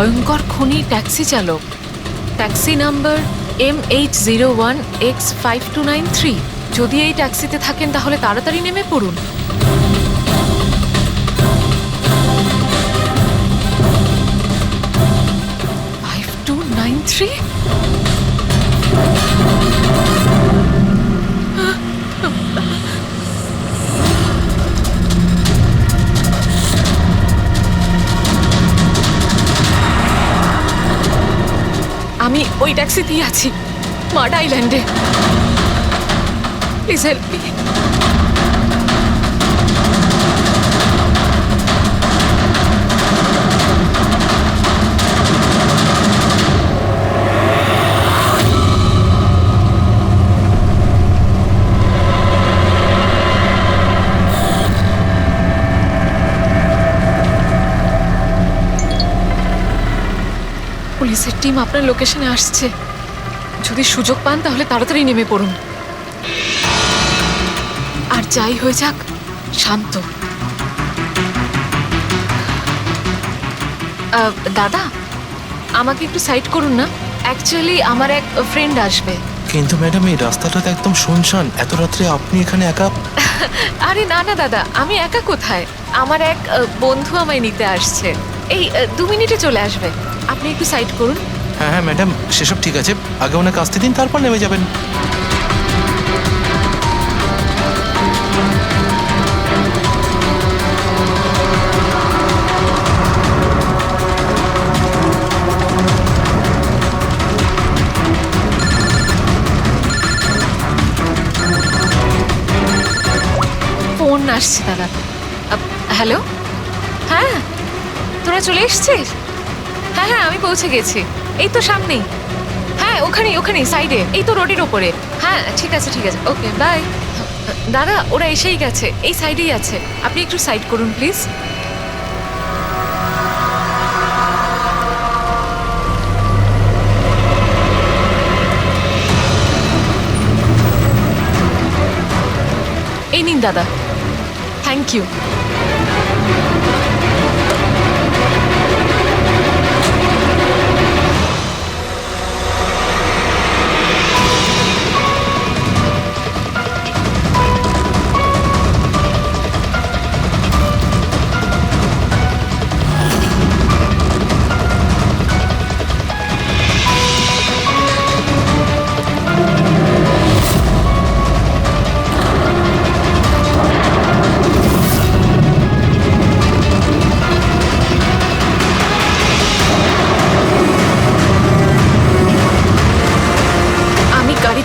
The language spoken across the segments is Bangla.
ভয়ঙ্কর খুনি ট্যাক্সি চালক, ট্যাক্সি নাম্বার MH01X5293। যদি এই ট্যাক্সিতে থাকেন তাহলে তাড়াতাড়ি নেমে পড়ুন। 5293। আমি ওই ট্যাক্সিতেই আছি, মাড আইল্যান্ডে। Please help me. পুলিশের টিম আপনার লোকেশনে আসছে। যদি সুযোগ পান তাহলে তাড়াতাড়ি নেমে পড়ুন। আর যাই হয়ে যাক, শান্ত। দাদা, আমাকে একটু সাইড করুন না। অ্যাকচুয়ালি আমার এক ফ্রেন্ড আসবে। কিন্তু ম্যাডাম, এই রাস্তাটা তো একদম শুনশান। এত রাত্রে আপনি এখানে একা? আরে না না দাদা, আমি একা কোথায়? আমার এক বন্ধু আমায় নিতে আসছে। এই 2 মিনিটে চলে আসবে। আপনি একটু সাইড করুন। হ্যাঁ হ্যাঁ ম্যাডাম, সেসব ঠিক আছে। আগে ওনাকে আসতে দিন, তারপর নেমে যাবেন। ফোন আসছে দাদা। হ্যালো, হ্যাঁ তোরা চলে এসছিস? হ্যাঁ হ্যাঁ, আমি পৌঁছে গেছি। এই তো সামনেই। হ্যাঁ ওখানেই ওখানেই সাইডে, এই তো রোডের ওপরে। হ্যাঁ ঠিক আছে ঠিক আছে, ওকে বাই। দাদা ওরা এসেই গেছে, এই সাইডেই আছে। আপনি একটু সাইড করুন প্লিজ। এই নিন দাদা, থ্যাংক ইউ।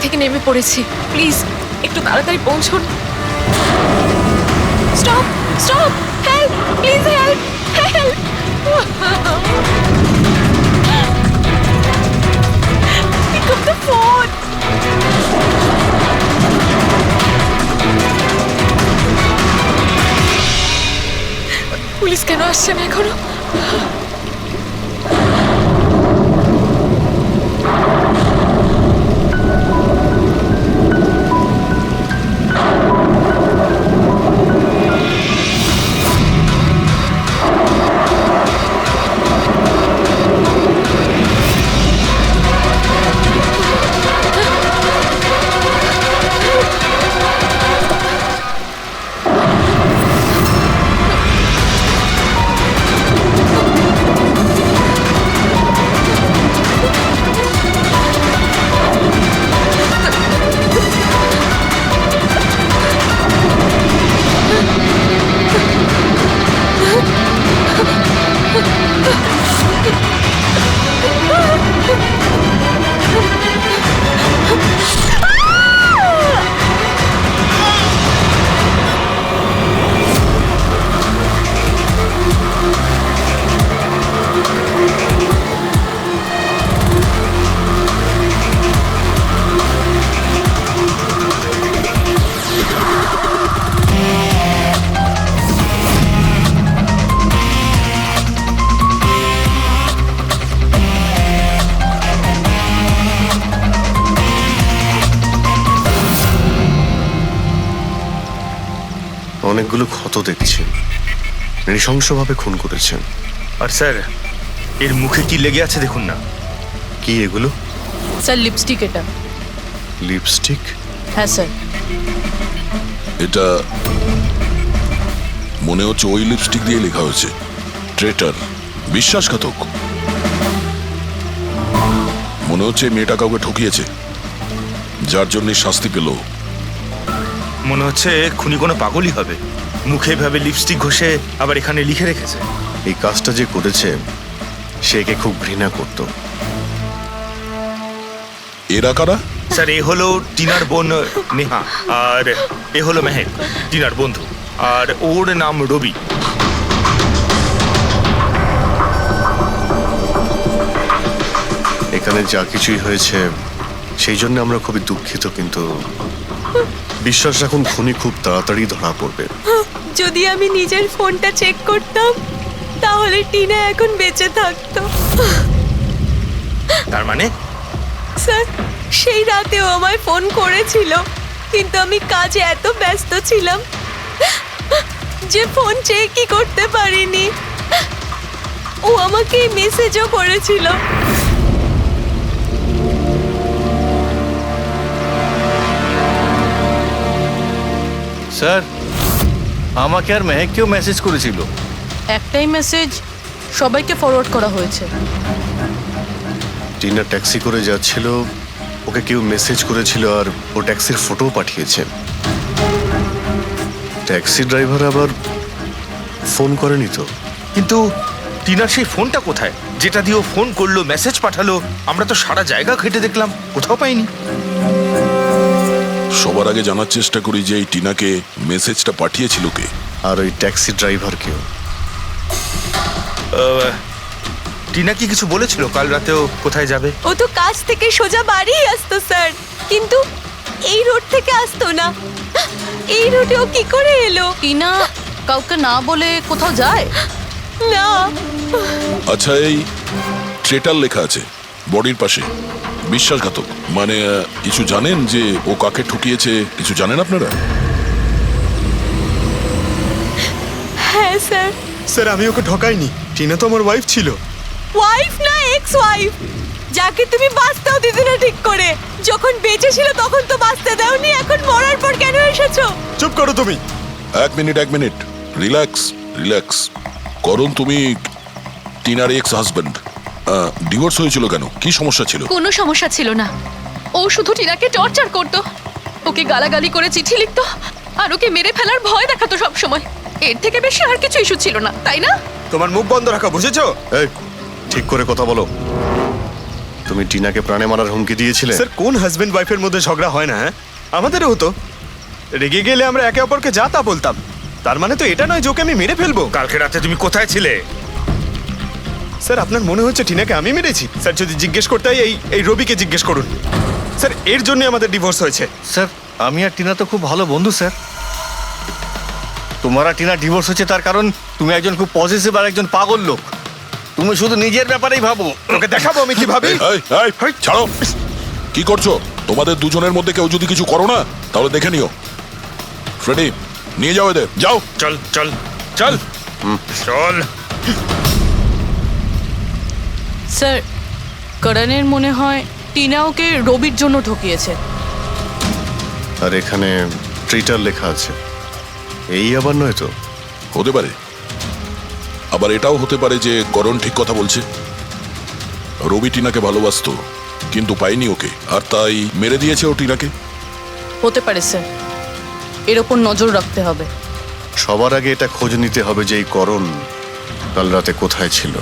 থেকে নেমে পড়েছি, প্লিজ একটু তাড়াতাড়ি পৌঁছুন। Stop stop, help please, help help. Pick up the phone. Police কেন আসছে না এখনো? অনেকগুলো ক্ষত দেখছি, নৃশংসভাবে খুন করেছেন। আর স্যার, এর মুখে কি লেগে আছে দেখুন না। কি এগুলো? স্যার লিপস্টিক এটা। লিপস্টিক? হ্যাঁ স্যার। এটা মনে হচ্ছে ওই লিপস্টিক দিয়ে লেখা হয়েছে ট্রেটার, বিশ্বাসঘাতক। মনে হচ্ছে মেয়েটা কাউকে ঠকিয়েছে, যার জন্য শাস্তি পেল। মনে হচ্ছে খুনি কোনো পাগলই হবে, মুখে ভাবে লিপস্টিক ঘষে আবার এখানে লিখে রেখেছে। এই কাজটা যে করেছে সে একে খুব ঘৃণা করত। এরা কারা? স্যার এ হলো টিনার বোন নেহা, আর এ হলো মেহেক, টিনার বন্ধু, আর ওর নাম রবি। এখানে যা কিছুই হয়েছে সেই জন্য আমরা খুবই দুঃখিত, কিন্তু বিশ্বাস রাখুন খুনি খুব তাড়াতাড়ি ধরা পড়বে। যদি আমি নিজের ফোনটা চেক করতাম তাহলে টিনা এখন বেঁচে থাকতো। তার মানে স্যার সেই রাতেও আমায় ফোন করেছিল, কিন্তু আমি কাজে এত ব্যস্ত ছিলাম যে ফোন চেকই করতে পারিনি। ও আমাকে মেসেজও করেছিল। স্যার আমাকে আর মেহেককেও মেসেজ করেছিল। একটাই মেসেজ সবাইকে ফরওয়ার্ড করা হয়েছে। টিনা ট্যাক্সি করে যাচ্ছিল, ওকে কেউ মেসেজ করেছিল আর ও ট্যাক্সির ফটো পাঠিয়েছে। ট্যাক্সি ড্রাইভার আবার ফোন করেনি তো। কিন্তু টিনার সেই ফোনটা কোথায়, যেটা দিয়ে ও ফোন করলো, মেসেজ পাঠালো? আমরা তো সারা জায়গা ঘেটে দেখলাম, কোথাও পাইনি। সবার আগে জানার চেষ্টা করি যে এই টিনাকে মেসেজটা পাঠিয়েছিল কে। আর ওই ট্যাক্সি ড্রাইভার কেউ। টিনা কি কিছু বলেছিল কাল রাতেও কোথায় যাবে? ও তো কাজ থেকে সোজা বাড়ি আসতো স্যার, কিন্তু এই রোড থেকে আসতো না। এই রোডে ও কি করে এলো? টিনা কাউকে না বলে কোথাও যায় না। আচ্ছা, এই ট্রেটার লেখা আছে বডির পাশে, বিশ্বাসঘাতক মানে কিছু জানেন যে ও কাকে ঠকিয়েছে? কিছু জানেন আপনারা? হ্যাঁ স্যার। স্যার আমি ওকে ঠকাইনি, টিনা তো আমার ওয়াইফ ছিল। ওয়াইফ না, এক্স ওয়াইফ, যাকে তুমি বাঁচতেও দিতে না ঠিক করে। যখন বেঁচে ছিল তখন তো বাঁচতে দাওনি, এখন মরার পর কেন এসেছো? চুপ করো তুমি। এক মিনিট, রিল্যাক্স রিল্যাক্স। করুন, তুমি টিনার এক্স হাজব্যান্ড, ডিভোর্স হয়েছিল কেন? কি সমস্যা ছিল? কোনো সমস্যা ছিল না, ও শুধু টিনাকে টর্চার করতো, ওকে গালাগালি করে চিঠি লিখতো আর ওকে মেরে ফেলার ভয় দেখাতো সব সময়। এর থেকে বেশি আর কিছু ইস্যু ছিল না, তাই না? তোমার মুখ বন্ধ রাখা, বুঝেছো? এই ঠিক করে কথা বলো। তুমি টিনাকে প্রাণে মারার হুমকি দিয়েছিলে? স্যার কোন হাজবেন্ড ওয়াইফের মধ্যে ঝগড়া হয় না? হ্যাঁ, আমাদেরও হতো। রেগে গেলে আমরা একে অপরকে যা তা বলতাম। তার মানে তো এটা নয় যে ওকে আমি মেরে ফেলবো। কালকে রাতে তুমি কোথায় ছিলে? স্যার আপনার মনে হচ্ছে টিনাকে আমি মেরেছি? স্যার যদি জিজ্ঞেস করতে হয় এই রবিকে জিজ্ঞেস করুন। স্যার এর জন্য আমাদের ডিভোর্স হয়েছে। স্যার আমি আর টিনা তো খুব ভালো বন্ধু স্যার। তোমার আর টিনা ডিভোর্স হচ্ছে তার কারণ তুমি একজন খুব পজিটিভ আর একজন পাগল লোক। তুমি শুধু নিজের ব্যাপারেই ভাবো। ওকে দেখাবো আমি কি ভাবি। এই, ছাড়ো। কি করছো? তোমাদের দুজনের মধ্যে কেউ যদি কিছু করো না তাহলে দেখে নিও। ফ্রেডি, নিয়ে যাও এদের, যাও। চল চল চল চল। স্যার করণের মনে হয় টিনা ওকে রবির জন্য ঠকিয়েছে। আর এখানে ট্রিটার লেখা আছে, এই আবার নয় তো? হতে পারে, আবার এটাও হতে পারে যে করণ ঠিক কথা বলছে। রবি টিনাকে ভালোবাসতো কিন্তু পায়নি ওকে, আর তাই মেরে দিয়েছে ও টিনাকে। হতে পারে স্যার, এর ওপর নজর রাখতে হবে। সবার আগে এটা খোঁজ নিতে হবে যে এই করণ কাল রাতে কোথায় ছিল।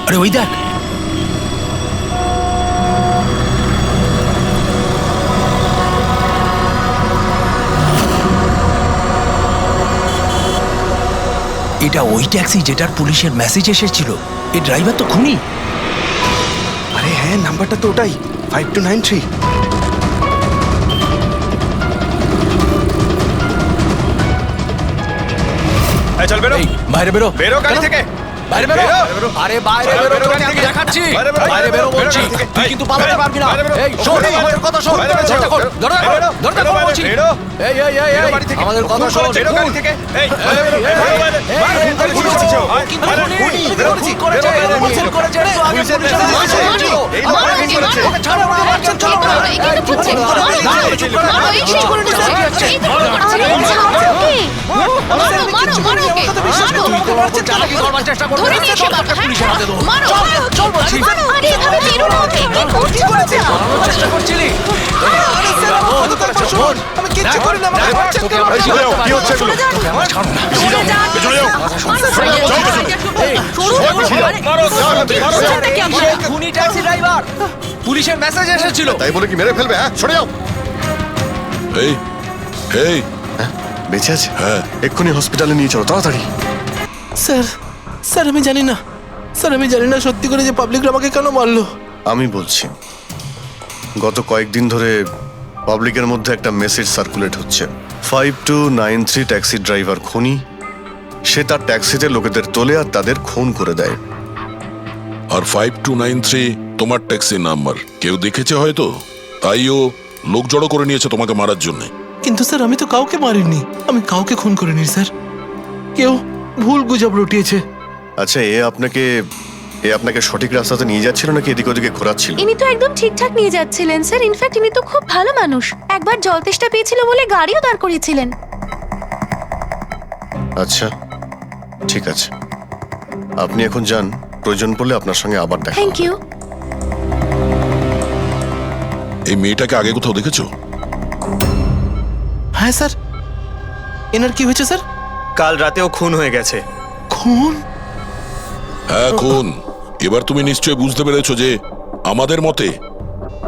আরে ওই দেখ, এটা ওই ট্যাক্সি যেটার পুলিশের মেসেজ এসেছিল। এই ড্রাইভার তো খুনি। আরে হ্যাঁ, নাম্বারটা তো ওটাই, 5293। চল বেরো এই, বাইরে বেরো বেরো গাড়ি কেন? থেকে বাইরে বেরো বেরো। আরে বাইরে বেরো, বেরো বেরো তোকে গাড়ি আমি থেকে। দেখাচ্ছি বাইরে বেরো, বাইরে বেরো বেরো বলছি গাড়ি থেকে। তুই এই, কিন্তু পালাতে বেরো, পারবি না বাইরে বেরো। এই শোন বেরো, আমাদের কথা শোন বাইরে বেরো, দরজা খোল, বেরো, দরজা খোল, বেরো, দরজা বেরো, খোল বাইরে, বলছি। বেরো। এই এই এই বেরো এই, বাড়ি থেকে। আমাদের কথা শোন বেরো গাড়ি থেকে এই বাইরে বেরো, এই, বাইরে বেরো, এই, বাইরে এই, বেরো, খুন বাইরে করেছে, বেরো, কিন্তু বাইরে খুনি, বেরো, কিন্তু বেরো, খুন করেছে, বেরো, বেরো, খুন বেরো। করেছে রে, আগে পুলিশের পুলিশের কাছে কাছে মারো, ছিল। এই লোক মারো, অনেক মারো, করেছে। ওকে ছাড়ো, ওকে মারছেন, চলো, মারো, এই কিন্তু করছে, মারো, এই তো এই সেই করে নিচ্ছে, এই তো করছে, মারো, মারো, মারো ওকে, মারো। তুই আমাকে চালাকি করবার চেষ্টা করবি ধরে না, নিয়ে চল, এসে তোকে বাবা, পুলিশের হাতে দেবো। মারো, চল, মারো, চল বলছি। মারো, আরে এভাবে মেরো না ওকে, কি করছো বাচ্চা? পালানোর চেষ্টা করছিলি শোন, আমি কিচ্ছু দেখ, করিনি, আমাকে দেখ, মারছেন তোকে কেন? আমার এই, সামনে চলে যাও, কি পাঠাবো। হচ্ছে এগুলো? তোকে আমার ছাড়বো না। খুনি ট্যাক্সি ড্রাইভার পুলিশের মেসেজ এসেছিল তাই বলে কি মেরে ফেলবে? হ্যাঁ, সরে যাও। এই এই হ্যাঁ, বেঁচে আছে? হ্যাঁ। এক্ষুনি হসপিটালে নিয়ে চলো, তাড়াতাড়ি। স্যার স্যার আমি জানি না স্যার আমি জানি না সত্যি করে যে পাবলিক আমাকে কেন মারলো আমি বলছি, গত কয়েকদিন ধরে পাবলিকের মধ্যে একটা মেসেজ সার্কুলেট হচ্ছে। 5293 ট্যাক্সি ড্রাইভার খুনি। সে তার ট্যাক্সিতে লোকেদের তোলে আর তাদের খুন করে দেয়। আর 5293 তোমার ট্যাক্সি নাম্বার কেউ দেখেছে হয়তো, তাইও লোক জড়ো করে নিয়েছে তোমাকে মারার জন্য। কিন্তু স্যার আমি তো কাউকে মারিনি আমি কাউকে খুন করিনি স্যার কেউ ভুল গুজব রটিয়েছে আচ্ছা, এ আপনাকে সঠিক রাস্তাতে নিয়ে যাচ্ছিল নাকি এদিক ওদিকে ঘোরাচ্ছিল? ইনি তো একদম ঠিকঠাক নিয়ে যাচ্ছিলেন স্যার, ইনফ্যাক্ট ইনি তো খুব ভালো মানুষ। একবার জল তেষ্টা পেয়েছিল বলে গাড়িও দাঁড় করিয়েছিলেন। আচ্ছা, ঠিক আছে, আপনি এখন যান। প্রয়োজন পড়লে আপনার সঙ্গে আবার দেখা থ্যাংক হবে। ইউ। এই মেয়েটাকে আগে কোথাও দেখেছো? হ্যাঁ স্যার এনার কি হয়েছে স্যার কাল রাতেও খুন হয়ে গেছে। খুন হ্যাঁ খুন। এবার তুমি নিশ্চয়ই বুঝতে পেরেছো যে আমাদের মতে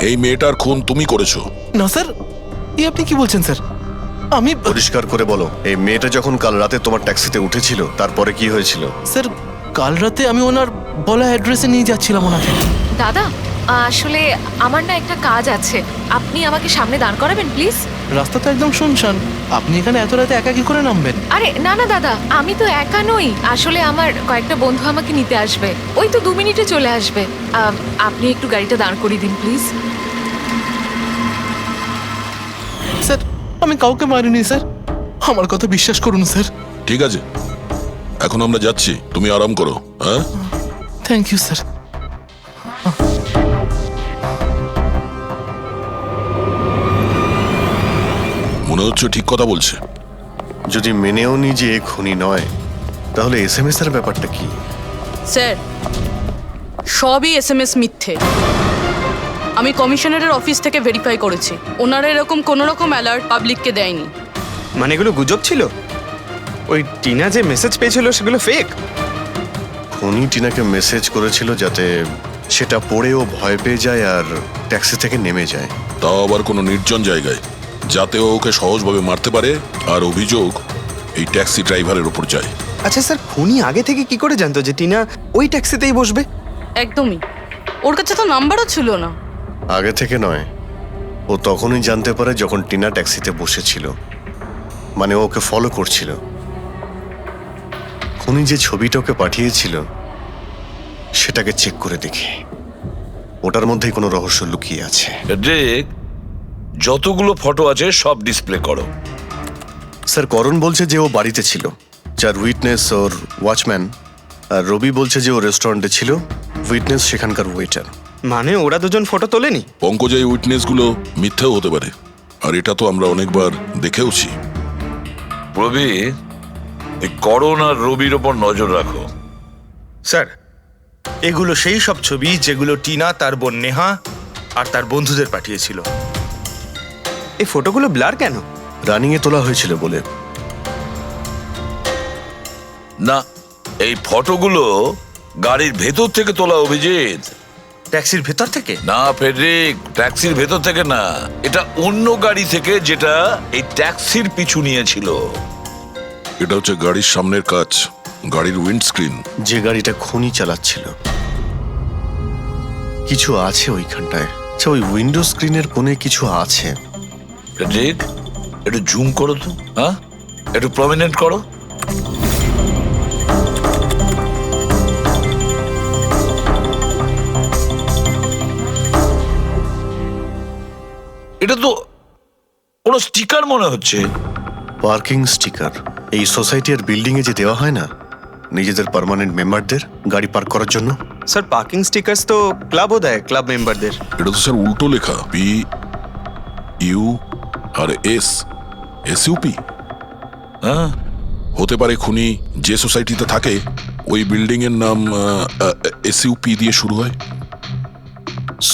এই মেয়েটার খুন তুমি করেছো। না স্যার এই আপনি কি বলছেন স্যার আমি পরিষ্কার করে বলো, এই মেয়েটা যখন কাল রাতে তোমার ট্যাক্সিতে উঠেছিল তারপরে কি হয়েছিল? স্যার কাল রাতে আমি ওনার বলা অ্যাড্রেসে নিয়ে যাচ্ছিলাম ওনাকে দাদা, আসলে আমার না একটা কাজ আছে, আপনি আমাকে সামনে দাঁড় করাবেন প্লিজ। রাস্তা তো একদম শুনশান আপনি এখানে এত রাতে একা কি করে নামবেন আরে না না দাদা, আমি তো একা নই, আসলে আমার কয়েকটা বন্ধু আমাকে নিতে আসবে, ওই তো 2 মিনিটে চলে আসবে। আপনি একটু গাড়িটা দাঁড় করিয়ে দিন প্লিজ। স্যার আমি কাউকে মারিনি স্যার আমার কথা বিশ্বাস করুন স্যার ঠিক আছে, এখন আমরা যাচ্ছি, তুমি আরাম করো। হ্যাঁ থ্যাংক ইউ স্যার মনে হচ্ছে ঠিক কথা বলছে। যদি মেনেও নি যে এ খুনি নয়, তাহলে SMS এর ব্যাপারটা কি? স্যার সবই SMS মিথ্যে। আমি কমিশনারের অফিস থেকে ভেরিফাই করেছি, ওনারা এরকম কোনো রকম অ্যালার্ট পাবলিককে দেয়নি। মানে এগুলো গুজব ছিল? ওই টিনা যে মেসেজ পেয়েছিল সেগুলো ফেক? খুনি টিনাকে মেসেজ করেছিল যাতে সেটা পড়েও ভয় পেয়ে যায় আর ট্যাক্সি থেকে নেমে যায়। তাও আবার কোনো নির্জন জায়গায়, যাতে ও ওকে সহজভাবে মারতে পারে আর অভিযোগ এই ট্যাক্সি ড্রাইভারের উপর যায়। আচ্ছা স্যার, খুনি আগে থেকে কি করে জানতো যে টিনা ওই ট্যাক্সিতেই বসবে? একদমই, ওর কাছে তো নাম্বারও ছিল না। আগে থেকে নয়, ও তখনই জানতে পারে যখন টিনা ট্যাক্সিতে বসেছিল, মানে ও ওকে ফলো করছিল। খুনি যে ছবিটা ওকে পাঠিয়েছিল সেটাকে চেক করে দেখি, ওটার মধ্যেই কোনো রহস্য লুকিয়ে আছে। ড্রেক, যতগুলো ফটো আছে সব ডিসপ্লে করো। স্যার, করণ বলছে যে ও বাড়িতে ছিল, যার উইটনেস ওর ওয়াচম্যান, আর রবি বলছে যে ও রেস্টুরেন্টে ছিল, উইটনেস সেখানকার ওয়েটার। মানে ওরা দুজন ফটো তোলেনি? পঙ্কজ, এই উইটনেসগুলো মিথ্যেও হতে পারে, আর এটা তো আমরা অনেকবার দেখেওছি। রবি, এই করণ আর রবির ওপর নজর রাখো। স্যার, এগুলো সেই সব ছবি যেগুলো টিনা তার বোন নেহা আর তার বন্ধুদের পাঠিয়েছিল। এই ফটোগুলো ব্লার কেন? রানিংয়ে তোলা হয়েছিল বলে। না, এই ফটোগুলো গাড়ির ভেতর থেকে তোলা, অভিজিৎ। ট্যাক্সির ভেতর থেকে? না ফেডরিক, ট্যাক্সির ভেতর থেকে না, এটা অন্য গাড়ি থেকে যেটা এই ট্যাক্সির পিছু নিয়েছিল। এটা হচ্ছে গাড়ির সামনের কাচ, গাড়ির উইন্ডস্ক্রিন। যে গাড়িটা খুনি চালাচ্ছিল। কিছু আছে ওইখানটায়। আচ্ছা, ওই উইন্ডো স্ক্রিনের কোণে কিছু আছে। ফেডরিক, একটু জুম করো তো, হ্যাঁ, একটু প্রমিনেন্ট করো। এটা তো কোনো স্টিকার মনে হচ্ছে। পার্কিং স্টিকার এই সোসাইটি আর বিল্ডিং এ যে দেওয়া হয় না নিজেদের পার্মানেন্ট মেম্বারদের গাড়ি পার্ক করার জন্য। স্যার পার্কিং স্টিকার্স তো ক্লাবও দেয় ক্লাব মেম্বারদের। এটা তো স্যার উল্টো লেখা, P U R S SUP. হ্যাঁ, হতে পারে খুনি যে সোসাইটিতে থাকে ওই বিল্ডিং এর নাম এসইউপি দিয়ে শুরু হয়।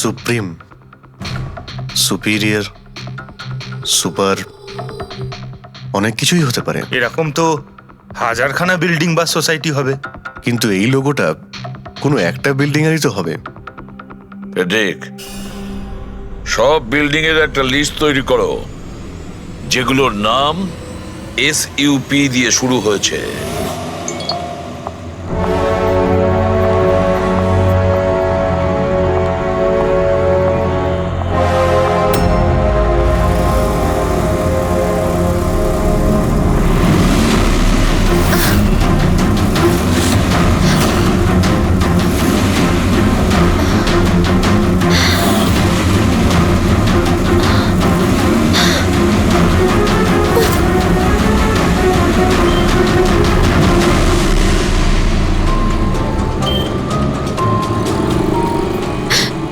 সুপ্রিম, সুপিরিয়র, সুপার, অনেক কিছুই হতে পারে। এরকম তো হাজারখানা বিল্ডিং বা সোসাইটি হবে। কিন্তু এই লোগোটা কোনো একটা বিল্ডিং এরই তো হবে। ঠিক। সব বিল্ডিং এর একটা লিস্ট তৈরি করো যেগুলোর নাম এসইউপি দিয়ে শুরু হয়েছে।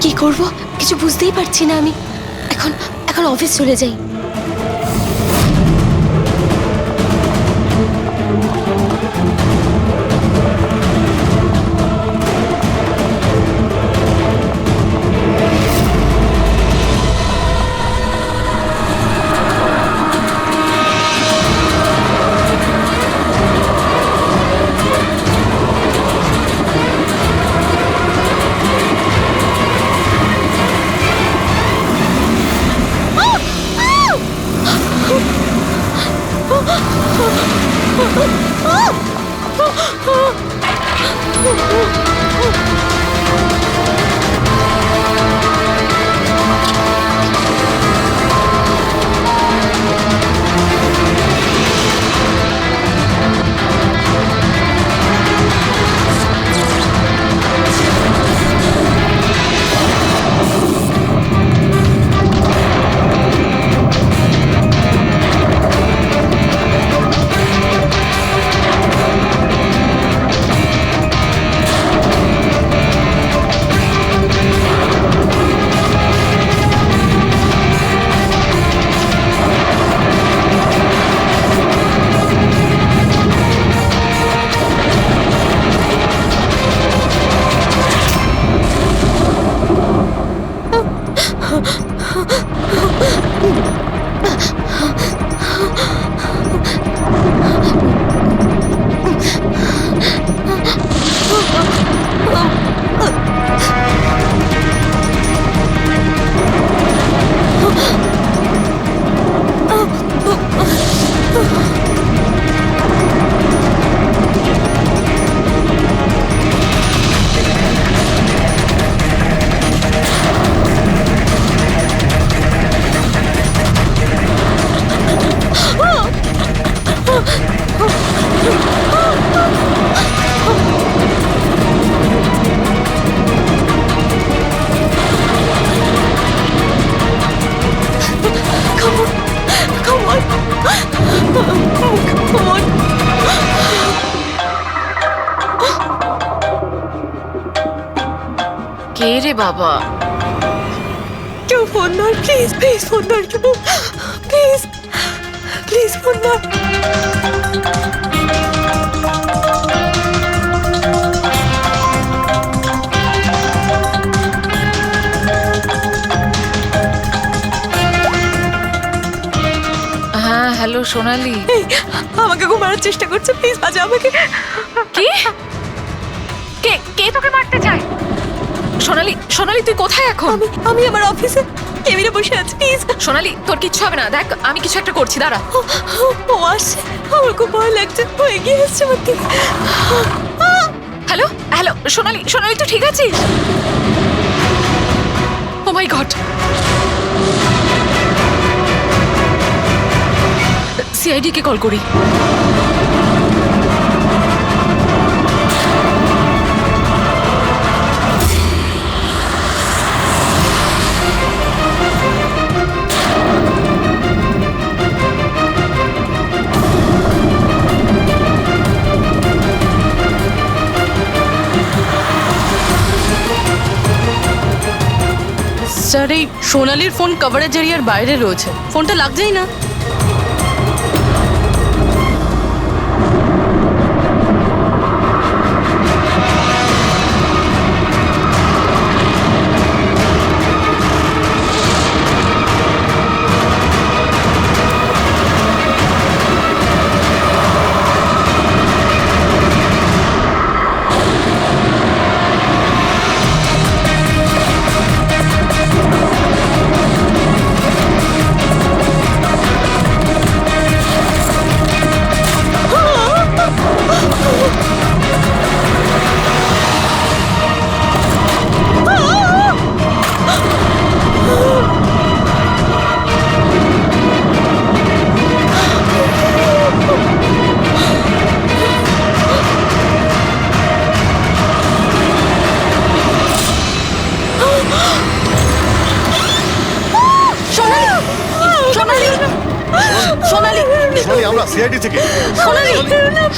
কি করব কিছু বুঝতেই পারছি না আমি। এখন এখন অফিস চলে যাই। কে রে বাবা? কেউ ফোন ধর প্লিজ, প্লিজ ফোন ধর কেউ, প্লিজ প্লিজ ফোন ধর। হ্যাঁ হ্যালো সোনালি। এই, আমাকে খুব মারার চেষ্টা করছে, প্লিজ বাঁচা আমাকে। কি? কে কে তোকে মারতে চায়? সোনালি, সোনালি তুই কোথায় এখন? আমি আমার অফিসে কেবিনে বসে আছি, প্লিজ। সোনালি তোর কিচ্ছু হবে না, দেখ আমি কিছু একটা করছি, দাঁড়া। ও আসছে, আমার খুব ভয় লাগছে, ও এগিয়ে আসছে আমার দিকে। হ্যালো হ্যালো সোনালি, সোনালি তুই ঠিক আছিস? ও মাই গড, সিআইডি কে কল করি। স্যার এই সোনালির ফোন কভারেজ এরিয়ার বাইরে রয়েছে, ফোনটা লাগছেই না। সোনালি, সোনালি, সোনালি, আমরা সিআইডি থেকে সোনালি,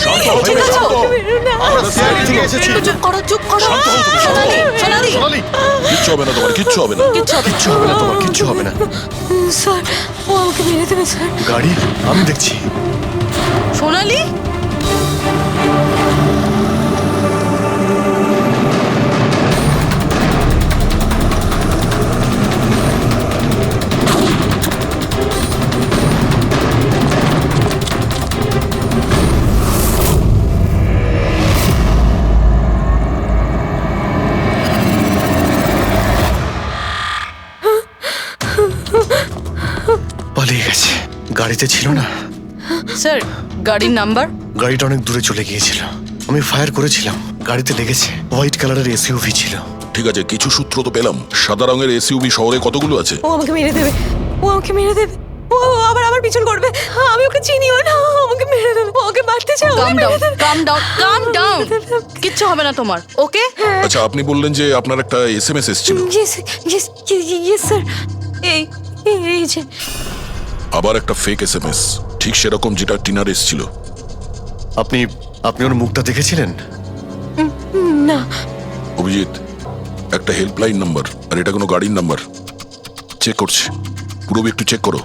শান্ত হও, ঠিক আছো? আমরা সিআইডি থেকে এসেছি। একটু চুপ করো, চুপ করো। সোনালি, সোনালি, সোনালি, কিচ্ছু হবে না তোমার, কিচ্ছু হবে না। কিচ্ছু হবে না। কিচ্ছু হবে না তোমার, কিচ্ছু হবে না। স্যার ও আমাকে মেরে দেবে স্যার। গাড়ি আমি দেখছি। সোনালি, পালিয়ে গেছে, গাড়িতে ছিল না। স্যার গাড়ির নাম্বার? গাড়িটা অনেক দূরে চলে গিয়েছিল, আমি ফায়ার করেছিলাম, গাড়িতে লেগেছে। হোয়াইট কালারের এসইউভি ছিল। ঠিক আছে, কিছু সূত্র তো পেলাম। সাদা রঙের এসইউভি শহরে কতগুলো আছে? ও আমাকে মেরে দেবে, ও আমাকে মেরে দেবে, ও আবার আমার পিছন করবে। আমি ওকে চিনিও না, ও আমাকে মেরে দেবে, ও ওকে মারতে চায়। কাম ডাউন, কাম ডাউন, কাম ডাউন। কিচ্ছু হবে না তোমার, ওকে? আচ্ছা, আপনি বললেন যে আপনার একটা এসএমএস এসেছিল। Yes yes yes sir. এই এই যে আবার একটা ফেক এসএমএস, ঠিক সেরকম যেটা টিনার এসেছিল। আপনি আপনি ওর মুখটা দেখেছিলেন? না। অভিজিৎ, একটা হেল্পলাইন নাম্বার, আর এটা কোনো গাড়ির নাম্বার। চেক করছি, পুরোবি একটু চেক করো।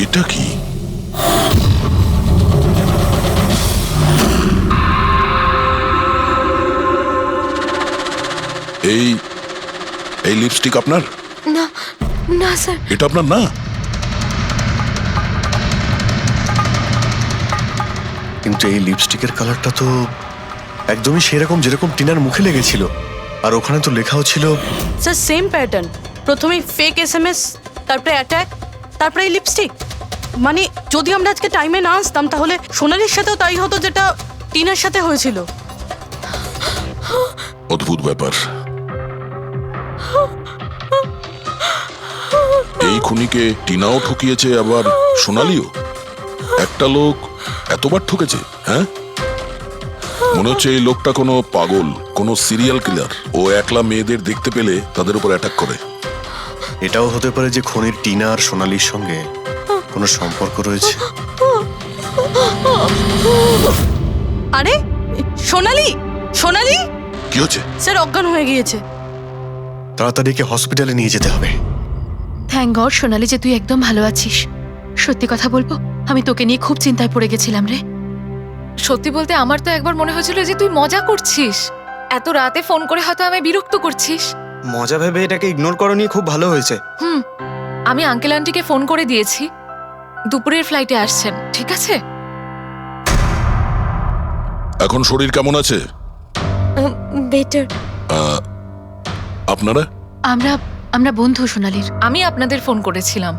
এটা কি? এই এই লিপস্টিক আপনার? না না স্যার। এটা আপনার না? কিন্তু এই লিপস্টিকের কালারটা তো একদমই সেরকম যেরকম টিনার মুখে লেগেছিল, আর ওখানে তো লেখাও ছিল। স্যার সেম প্যাটার্ন, প্রথমেই ফেক এসএমএস, তারপরে অ্যাটাক, তারপরে এই লিপস্টিক। মানে যদি আমরা আজকে টাইমে না আসতাম তাহলে সোনালির সাথেও তাই হতো যেটা টিনার সাথে হয়েছিল। অদ্ভুত ব্যাপার। এই খুনিকে টিনাও ঠকিয়েছে, আবার সোনালিও। একটা লোক এতবার ঠকেছে, হ্যাঁ? মনে হচ্ছে এই লোকটা কোনো পাগল, কোনো সিরিয়াল কিলার। ও একলা মেয়েদের দেখতে পেলে তাদের উপর অ্যাটাক করে। এটাও হতে পারে যে খুনির টিনা আর সোনালির সঙ্গে কোনো সম্পর্ক রয়েছে। আরে সোনালি, সোনালি, কি হচ্ছে? স্যার অজ্ঞান হয়ে গিয়েছে। তাড়াতাড়ি একে হসপিটালে নিয়ে যেতে হবে। থ্যাংক গড সোনালি যে তুই একদম ভালো আছিস। সত্যি কথা বলবো, আমি তোকে নিয়ে খুব চিন্তায় পড়ে গেছিলাম রে। সত্যি বলতে আমার তো একবার মনে হয়েছিল যে তুই মজা করছিস, এত রাতে ফোন করে হয়তো আমায় বিরক্ত করছিস। মজা ভেবে এটাকে ইগনোর করো নিয়ে খুব ভালো হয়েছে। আমি আঙ্কেল আন্টিকে ফোন করে দিয়েছি, দুপুরের ফ্লাইটে আসছেন, ঠিক আছে? এখন শরীর কেমন আছে? বেটার। আপনারা? আমরা বন্ধু সোনালির। আমি আপনাদের ফোন করেছিলাম।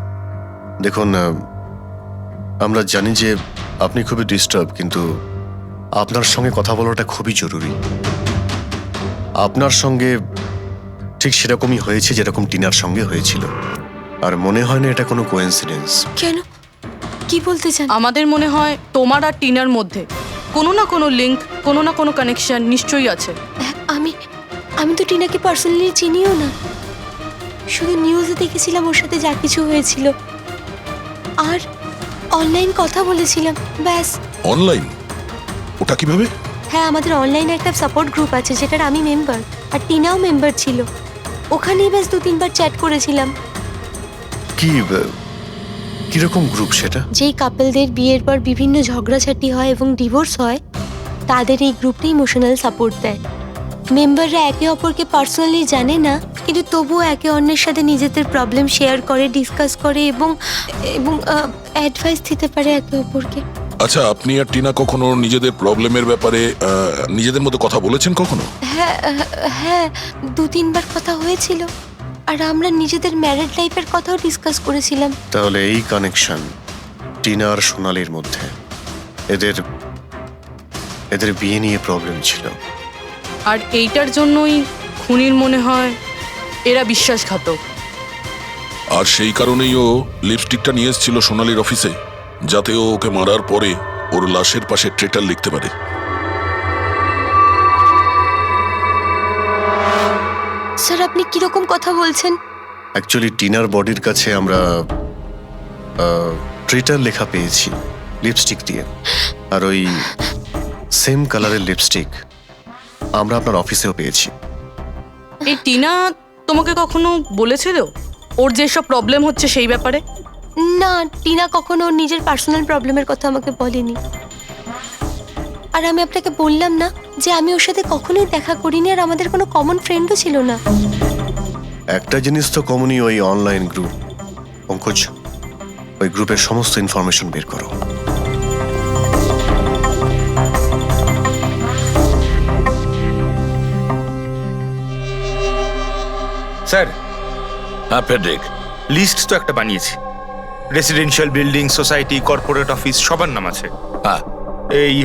দেখুন, আমরা জানি যে আপনি খুবই ডিস্টার্ব, কিন্তু আপনার সঙ্গে কথা বলাটা খুবই জরুরি। আপনার সঙ্গে ঠিক সেরকমই হয়েছে যেরকম টিনার সঙ্গে হয়েছিল, আর মনে হয় না এটা কোনো কোইন্সিডেন্স। কেন, কি বলতে চান? আমাদের মনে হয় তোমার আর টিনার মধ্যে কোনো না কোনো লিংক, কোনো না কোনো কানেকশন নিশ্চয়ই আছে। আমি তো টিনাকে পার্সোনালি চিনিও না, শুধু নিউজে দেখেছিলাম ওর সাথে যা কিছু হয়েছিল, আর অনলাইন কথা বলেছিলাম, ব্যাস। অনলাইন? ওটা কিভাবে? হ্যাঁ, আমাদের অনলাইনে একটা সাপোর্ট গ্রুপ আছে যেটার আমি মেম্বার, আর টিনাও মেম্বার ছিল। ওখানেই বেশ 2-3 বার চ্যাট করেছিলাম। কিরকম গ্রুপ সেটা? যেই কাপলদের বিয়ের পর বিভিন্ন ঝগড়াঝাটি হয় এবং ডিভোর্স হয়, তাদের এই গ্রুপটা ইমোশনাল সাপোর্ট দেয়। মেম্বাররা একে অপরকে পার্সোনালি জানে না, কিন্তু তবুও একে অন্যের সাথে নিজেদের প্রবলেম শেয়ার করে, ডিসকাস করে এবং এবং অ্যাডভাইস দিতে পারে একে অপরকে। আচ্ছা, আপনি আর টিনা কখনো নিজেদের প্রবলেমের ব্যাপারে নিজেদের মধ্যে কথা বলেছেন কখনো? হ্যাঁ হ্যাঁ, 2-3 বার কথা হয়েছিল, আর আমরা নিজেদের ম্যারিড লাইফের কথাও ডিসকাস করেছিলাম। তাহলে এই কানেকশন টিনা আর সোনালির মধ্যে, এদের বিয়ে নিয়ে প্রবলেম ছিল। আর এইটার জন্যই খুনির মনে হয় এরা বিশ্বাসঘাতক। আর সেই কারণেই ও লিপস্টিকটা নিয়ে এসেছিল সোনালির অফিসে, যাতে ও ওকে মারার পরে ওর লাশের পাশে ট্রেটার লিখতে পারে। স্যার, আপনি কিরকম কথা বলছেন? অ্যাকচুয়ালি টিনার বডির কাছে আমরা ট্রেটার লেখা পেয়েছি লিপস্টিক দিয়ে, আর ওই সেম কালারের লিপস্টিক আমরা আপনার অফিসেও পেয়েছি। এই টিনা তোমাকে কখনো বলেছিল ওর যেসব প্রবলেম হচ্ছে সেই ব্যাপারে? না, টিনা কখনো ওর নিজের পার্সোনাল প্রবলেমের কথা আমাকে বলেনি। আর আমি আপনাকে বললাম না যে আমি ওর সাথে কখনোই দেখা করিনি, আর আমাদের কোনো কমন ফ্রেন্ডও ছিল না। একটা জিনিস তো কমনই, ওই অনলাইন গ্রুপ। পঙ্কজ, ওই গ্রুপের সমস্ত ইনফরমেশন বের করো। স্যার, হ্যাঁ ফেডরিক, লিস্ট তো একটা বানিয়েছি। Residential building, society, corporate office সবার নাম আছে। হ্যাঁ এই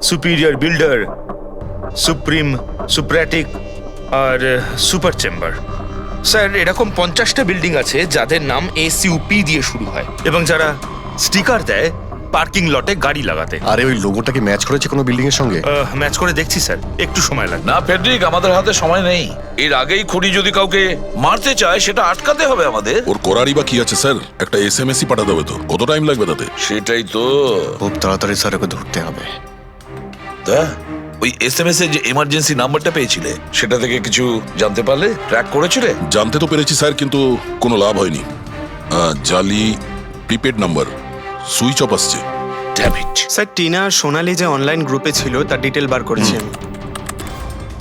সুপিরিয়র বিল্ডার, সুপ্রিম, সুপ্রাটিক আর সুপার চেম্বার। স্যার, এরকম 50টা বিল্ডিং আছে যাদের নাম ACUP দিয়ে শুরু হয়, এবং যারা স্টিকার দেয় পার্কিং লটে গাড়ি লাগাতে। আরে ওই লোগোটা কি ম্যাচ করেছে কোনো বিল্ডিং এর সঙ্গে? ম্যাচ করে দেখছি স্যার, একটু সময় লাগবে। না ফেডরিক, আমাদের হাতে সময় নেই। এর আগেই খুনি যদি কাউকে মারতে চায় সেটা আটকাতে হবে আমাদের। ওর করারই বা কি আছে স্যার? একটা SMS পাঠাতে হবে তো, কত টাইম লাগবে তাতে? সেটাই তো। খুব তাড়াতাড়ি স্যার ওকে ধরতে হবে। তা ওই SMS এর যে এমার্জেন্সি নাম্বারটা পেয়েছিলে, সেটা থেকে কিছু জানতে পারলে? ট্র্যাক করেছিলে? জানতে তো পেরেছি স্যার, কিন্তু কোনো লাভ হয়নি। জালি প্রিপেড নাম্বার, সুইচ অফ আসছে। Damn it. স্যার, টিনা আর সোনালি যে অনলাইন গ্রুপে ছিল তার ডিটেল বার করেছি আমি।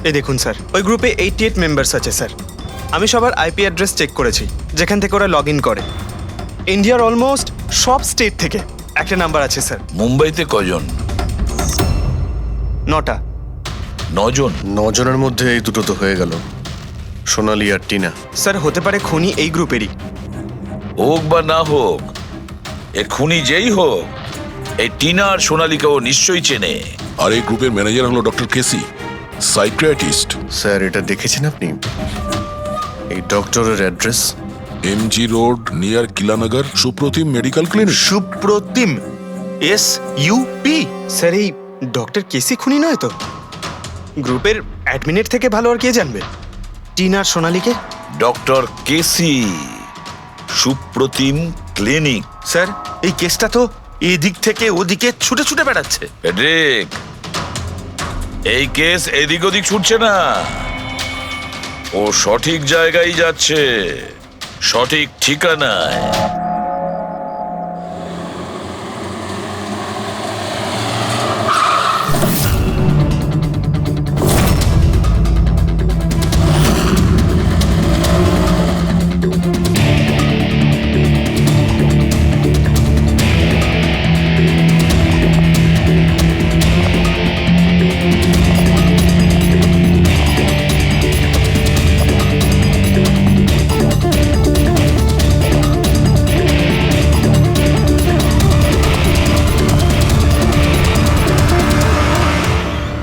এই দেখুন স্যার, ওই গ্রুপে 88 মেম্বার্স আছে স্যার। আমি সবার IP অ্যাড্রেস চেক করেছি যেখান থেকে ওরা লগ ইন করে। ইন্ডিয়ার অলমোস্ট সব স্টেট থেকে একটা নাম্বার আছে স্যার। মুম্বাইতে কজন? 9টা। 9 জন? 9 জনের মধ্যে এই দুটো তো হয়ে গেল, সোনালি আর টিনা। স্যার, হতে পারে খুনি এই গ্রুপেরই। হোক বা না হোক, এ খুনি যেই হোক, এই টিনা আর সোনালিকেও নিশ্চয়ই চেনে। আর এই গ্রুপের ম্যানেজার হলো ডক্টর কেসি, সাইকিয়াট্রিস্ট। স্যার, এটা দেখেছেন আপনি? এই ডক্টরের address MG road near Kilanagar, Supratim medical clinic. Supratim, SUP। Sir, এই ডক্টর কেসি খুনি নয় তো? গ্রুপের অ্যাডমিনের থেকে ভালো আর কে জানবে টিনা আর সোনালিকে? ডক্টর কেসি, সুপ্রতিম ক্লিনিক। স্যার, এই কেসটা তো এদিক থেকে ওদিকে ছুটে ছুটে বেড়াচ্ছে। ফেডরিক, এই কেস এদিক ওদিক ছুটছে না, ও সঠিক জায়গায় যাচ্ছে, সঠিক ঠিকানায়।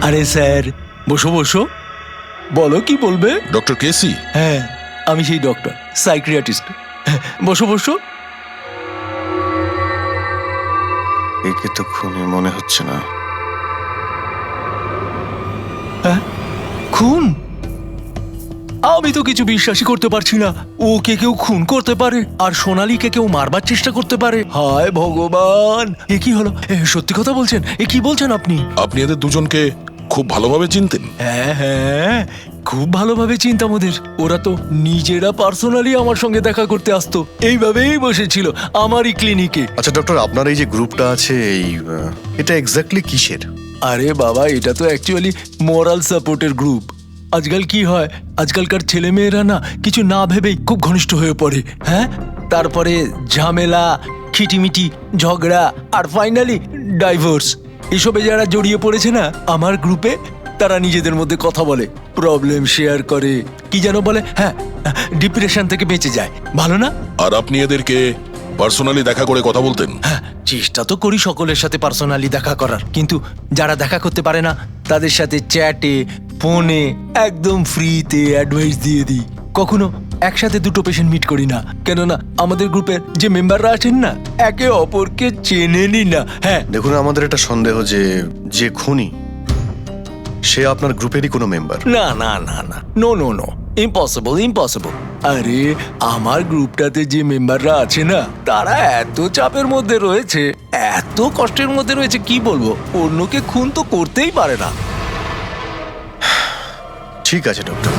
আরে স্যার, বসো বসো, বলো কি বলবে? ডক্টর কেসি? হ্যাঁ, আমি সেই ডক্টর, সাইকিয়াট্রিস্ট। বসো বসো। একে তো খুনি মনে হচ্ছে না। হ্যাঁ, খুন? আমি তো কিছু বিশ্বাসই করতে পারছি না। ওকে কেউ খুন করতে পারে, আর সোনালীকে কেউ মারবার চেষ্টা করতে পারে? হায় ভগবান, এ কি হলো? সত্যি কথা বলছেন? এ কি বলছেন আপনি? আপনি এদের দুজনকে খুব ভালোভাবে চিনতেন? হ্যাঁ হ্যাঁ, খুব ভালোভাবে চিনতাম ওদের। ওরা তো নিজেরা পার্সোনালি আমার সঙ্গে দেখা করতে আসতো, এইভাবেই বসেছিল আমারই ক্লিনিকে। আচ্ছা ডক্টর, আপনার এই যে গ্রুপটা আছে এটা এক্স্যাক্টলি কিসের? আরে বাবা, এটা তো অ্যাকচুয়ালি মোরাল সাপোর্টের গ্রুপ। আজকাল কি হয়, আজকালকার ছেলেমেয়েরা না কিছু না ভেবেই খুব ঘনিষ্ঠ হয়ে পড়ে। হ্যাঁ, তারপরে ঝামেলা, খিটিমিটি, ঝগড়া, আর ফাইনালি ডাইভোর্স। এসবে যারা জড়িয়ে পড়েছে না আমার গ্রুপে, তারা নিজেদের মধ্যে কথা বলে, প্রবলেম শেয়ার করে, কি যেন বলে, হ্যাঁ, ডিপ্রেশন থেকে বেঁচে যায়। ভালো না? আর আপনি এদেরকে পার্সোনালি দেখা করে কথা বলতেন? হ্যাঁ, চেষ্টা তো করি সকলের সাথে পার্সোনালি দেখা করার, কিন্তু যারা দেখা করতে পারে না তাদের সাথে চ্যাটে, ফোনে একদম ফ্রিতে অ্যাডভাইস দিয়ে দিই। কখনো একসাথে দুটো পেশেন্ট মিট করি না, কেননা আমাদের গ্রুপের যে মেম্বাররা আছেন না একে অপরকে চেনেনি না। হ্যাঁ, দেখুন, আমাদের একটা সন্দেহ যে খুনি সে আপনার গ্রুপেরই কোনো মেম্বার। না না না না, no no no, impossible impossible. আরে আমার গ্রুপটাতে যে মেম্বাররা আছে না তারা এত চাপের মধ্যে রয়েছে, এত কষ্টের মধ্যে রয়েছে, কি বলবো, অন্যকে খুন তো করতেই পারে না। ঠিক আছে doctor,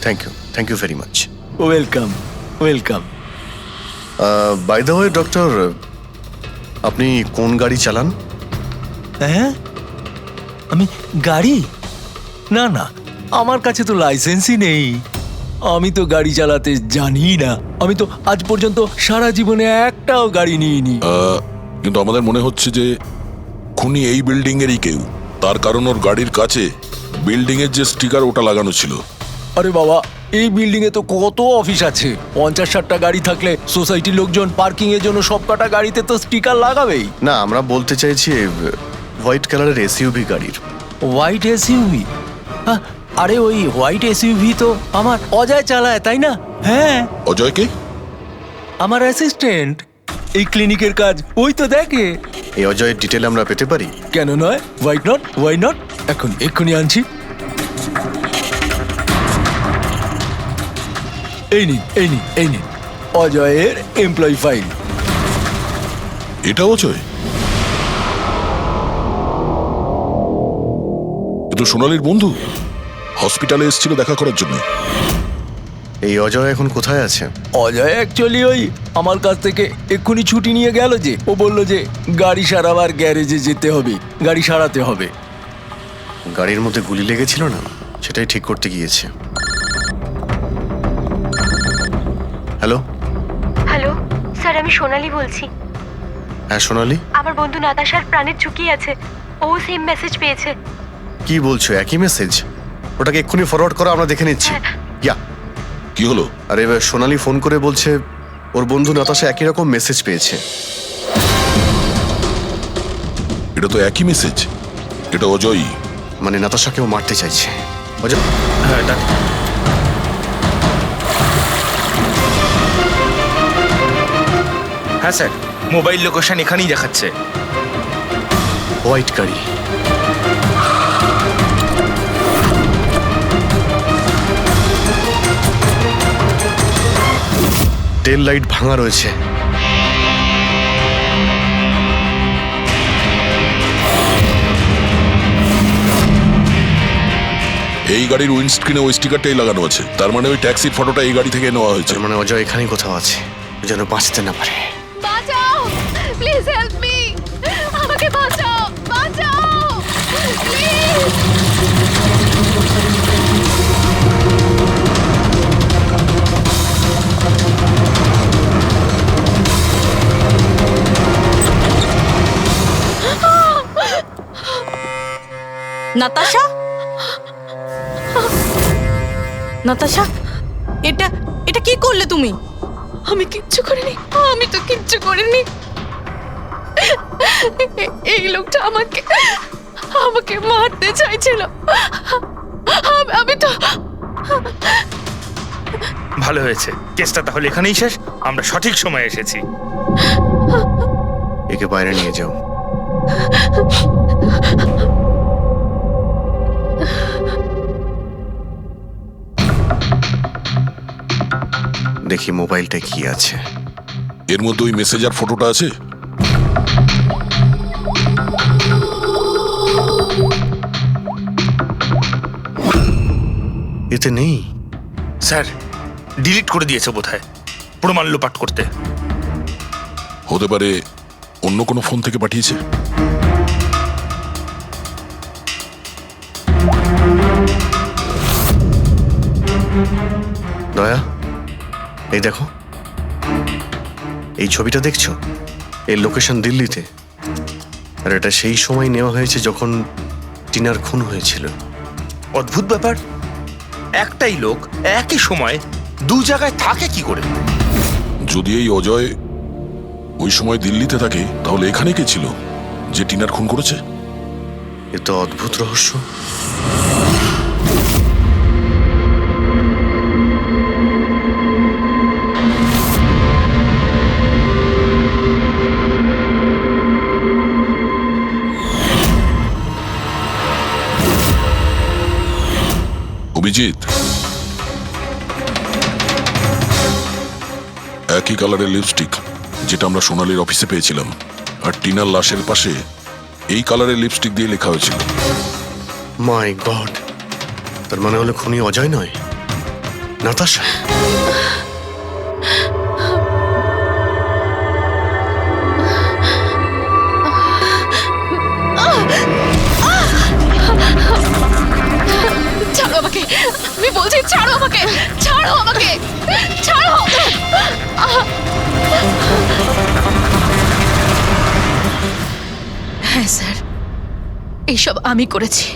thank you very much. Welcome welcome. By the way doctor, আপনি কোন গাড়ি চালান? হ্যাঁ, আমি গাড়ি? না না, আমার কাছে তো লাইসেন্সই নেই, আমি তো গাড়ি চালাতে জানি না। আমি তো আজ পর্যন্ত সারা জীবনে একটাও গাড়ি নিইনি। কিন্তু আমাদের মনে হচ্ছে যে খুনি এই বিল্ডিং এরই কেউ, তার কারণ ওর গাড়ির কাছে বিল্ডিং এর যে স্টিকার ওটা লাগানো ছিল। আরে বাবা, এই বিল্ডিং এ তো কত অফিস আছে, 50-60টা গাড়ি থাকলে সোসাইটির লোকজন পার্কিং এর জন্য সবকটা গাড়িতে তো স্টিকার লাগাবেই। না, আমরা বলতে চাইছি হোয়াইট কালারের এসইউভি গাড়ির। White SUV? আরে ওই হোয়াইট এসইউভি তো আমার অজয় চালায়, তাই না? হ্যাঁ। অজয়কে? আমার অ্যাসিস্ট্যান্ট, এই ক্লিনিকের কাজ ওই তো দেখে। এই অজয়ের ডিটেল আমরা পেতে পারি? কেন নয়, ওয়াই নট, এক্ষুনি আনছি। এই নিন অজয়ের এমপ্লয়ি ফাইল। এটা অজয়? কিন্তু সোনালীর বন্ধু হসপিটালে এসেছিল দেখা করার জন্য। এই অজয় এখন কোথায় আছে? অজয় অ্যাকচুয়ালি ওই আমার কাছ থেকে এক্ষুনি ছুটি নিয়ে গেল, যে ও বললো যে গাড়ি সারাবার গ্যারেজে যেতে হবে, গাড়ি সারাতে হবে। গাড়ির মধ্যে গুলি লেগেছিল না, সেটাই ঠিক করতে গিয়েছে। হ্যালো স্যার, আমি সোনালি বলছি। হ্যাঁ সোনালি, আমার বন্ধু নাতাশার প্রাণের ঝুঁকি আছে, ও সেম মেসেজ পেয়েছে। কি বলছো? একই মেসেজ? ওটাকে এক্ষুনি ফরওয়ার্ড করো, আমরা দেখে নিচ্ছি। ইয়া, কি হলো? আরে সোনালি ফোন করে বলছে ওর বন্ধু নাতাশা একই রকম মেসেজ পেয়েছে। এটা তো একই মেসেজ, এটা অজয়ই। মানে নাতাশাকেও মারতে চাইছে। অজয়, হ্যাঁ স্যার, মোবাইল লোকেশন এখানেই দেখাচ্ছে। হোয়াইট গাড়ি। টেল লাইট ভাঙা রয়েছে। এই গাড়ির উইন্ডস্ক্রিনে ওই স্টিকারটাই লাগানো আছে, তার মানে ওই ট্যাক্সির ফটোটা এই গাড়ি থেকে নেওয়া হয়েছে। মানে অজয় এখানেই কোথাও আছে, যেন বাঁচতে না পারে। বাঁচাও, প্লিজ হেল্প মি, আমাকে বাঁচাও, প্লিজ। নাতাশা, এটা কি করলে তুমি? আমি কিচ্ছু করিনি, আমি তো কিচ্ছু করিনি। এই লোকটা আমাকে মারতে চাইছিল। আমি তো। ভালো হয়েছে, কেসটা তাহলে এখানেই শেষ। আমরা সঠিক সময়ে এসেছি। একে বাইরে নিয়ে যাও। দেখি মোবাইলটা কি আছে। এর মধ্যে ওই মেসেজ আর ফটোটা আছে। দিল্লিতে নেই? স্যার ডিলিট করে দিয়েছে বোধহয় প্রমাণ লোপাট করতে। হতে পারে অন্য কোনো ফোন থেকে পাঠিয়েছে। দয়া, এই দেখো, এই ছবিটা দেখছো? এর লোকেশন দিল্লিতে, আর এটা সেই সময় নেওয়া হয়েছে যখন টিনার খুন হয়েছিল। অদ্ভুত ব্যাপার, একটাই লোক একই সময় দু জায়গায় থাকে কি করে? যদি এই অজয় ওই সময় দিল্লিতে থাকে, তাহলে এখানে কে ছিল যে টিনার খুন করেছে? এ তো অদ্ভুত রহস্য। অভিজিৎ, একই কালারের লিপস্টিক যেটা আমরা সোনালীর অফিসে পেয়েছিলাম, আর টিনার লাশের পাশে এই কালারের লিপস্টিক দিয়ে লেখা হয়েছিল। মাই গড, তার মানে হলো খুনি অজয় নয়, নাতাশা। ছাড়ো আমাকে, আমি বলছি ছাড়ো আমাকে, ছাড়ো আমাকে, ছাড়ো। হ্যাঁ স্যার, এইসব আমি করেছি।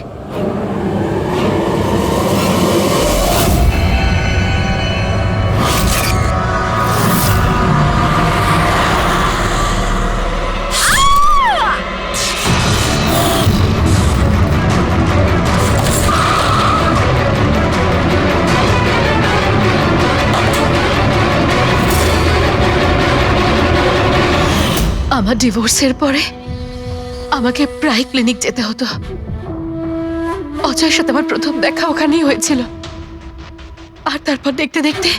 আমার ডিভোর্সের পরে আমাকে প্রায় ক্লিনিক যেতে হতো। অজয়ের সাথে আমার প্রথম দেখা ওখানেই হয়েছিল, আর তারপর দেখতে দেখতে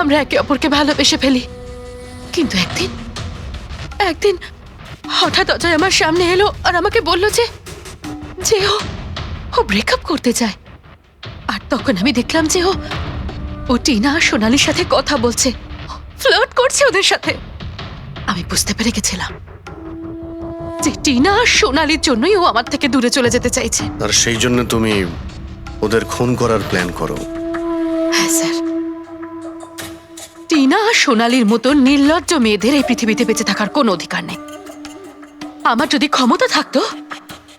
আমরা একে অপরকে ভালোবেসে ফেলি। কিন্তু একদিন হঠাৎ অজয় আমার সামনে এলো আর আমাকে বলল যে ও ব্রেকআপ করতে চায়। আর তখন আমি দেখলাম যে ও টিনা আর সোনালীর সাথে কথা বলছে, ফ্লার্ট করছে ওদের সাথে। আমি বুঝতে পেরে গেছিলাম যে টিনা আর সোনালীর জন্যই ও আমার থেকে দূরে চলে যেতে চাইছে। আর সেই জন্য তুমি ওদের খুন করার প্ল্যান করো? হ্যাঁ স্যার, টিনা আর সোনালীর মতো নির্লজ্জ মেয়েদের এই পৃথিবীতে বেঁচে থাকার কোনো অধিকার নেই। আমার যদি ক্ষমতা থাকতো,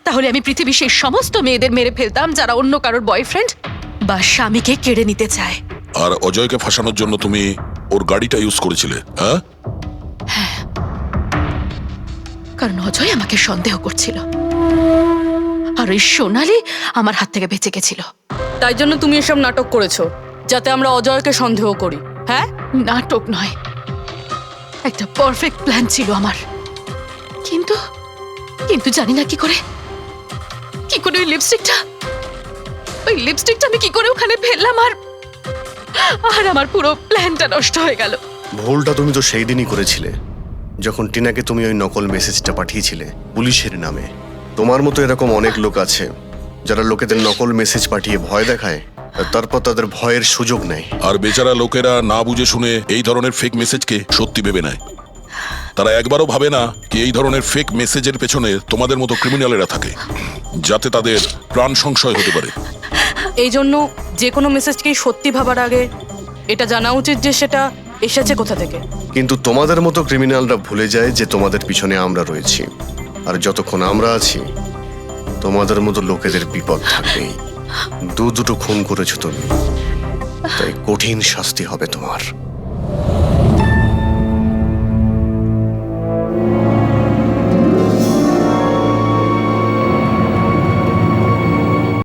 তাহলে আমি পৃথিবীর সেই সমস্ত মেয়েদের মেরে ফেলতাম যারা অন্য কারোর বয়ফ্রেন্ড বা স্বামীকে কেড়ে নিতে চায়। আর অজয়কে ফাঁসানোর জন্য তুমি ওর গাড়িটা ইউজ করেছিলে, হ্যাঁ? কারণ অজয় আমাকে সন্দেহ করছিল, আর ওই সোনালী আমার হাত থেকে বেঁচে গেছিল। তাই জন্য তুমি এসব নাটক করেছো, যাতে আমরা অজয়কে সন্দেহ করি। হ্যাঁ, নাটক নয়, একটা পারফেক্ট প্ল্যান ছিল আমার। কিন্তু কিন্তু জানি না কি করে ওই লিপস্টিকটা আমি কি করে ওখানে ফেললাম, আর আমার পুরো প্ল্যানটা নষ্ট হয়ে গেল। ভুলটা তুমি তো সেই দিনই করেছিলে, যখন টিনাকে তুমি ওই নকল মেসেজটা পাঠিয়েছিলে পুলিশের নামে। তোমার মতো এরকম অনেক লোক আছে যারা লোকেদের নকল মেসেজ পাঠিয়ে ভয় দেখায়, আর তারপর তাদের ভয়ের সুযোগ নেয়। আর বেচারা লোকেরা না বুঝে শুনে এই ধরনের ফেক মেসেজকে সত্যি ভেবে নেয়। তারা একবারও ভাবে না কি এই ধরনের ফেক মেসেজের পেছনে তোমাদের মতো ক্রিমিনালেরা থাকে, যাতে তাদের প্রাণ সংশয় হতে পারে। এই জন্য যে কোনো মেসেজকেই সত্যি ভাবার আগে এটা জানা উচিত যে সেটা এসেছে কোথা থেকে। কিন্তু তোমাদের মতো ক্রিমিনালরা ভুলে যায় যে তোমাদের পিছনে আমরা রয়েছি, আর যতক্ষণ আমরা আছি তোমাদের মতো লোকেদের বিপদ থাকবেই। দুটো খুন করেছো তুমি, তাই কঠিন শাস্তি হবে তোমার।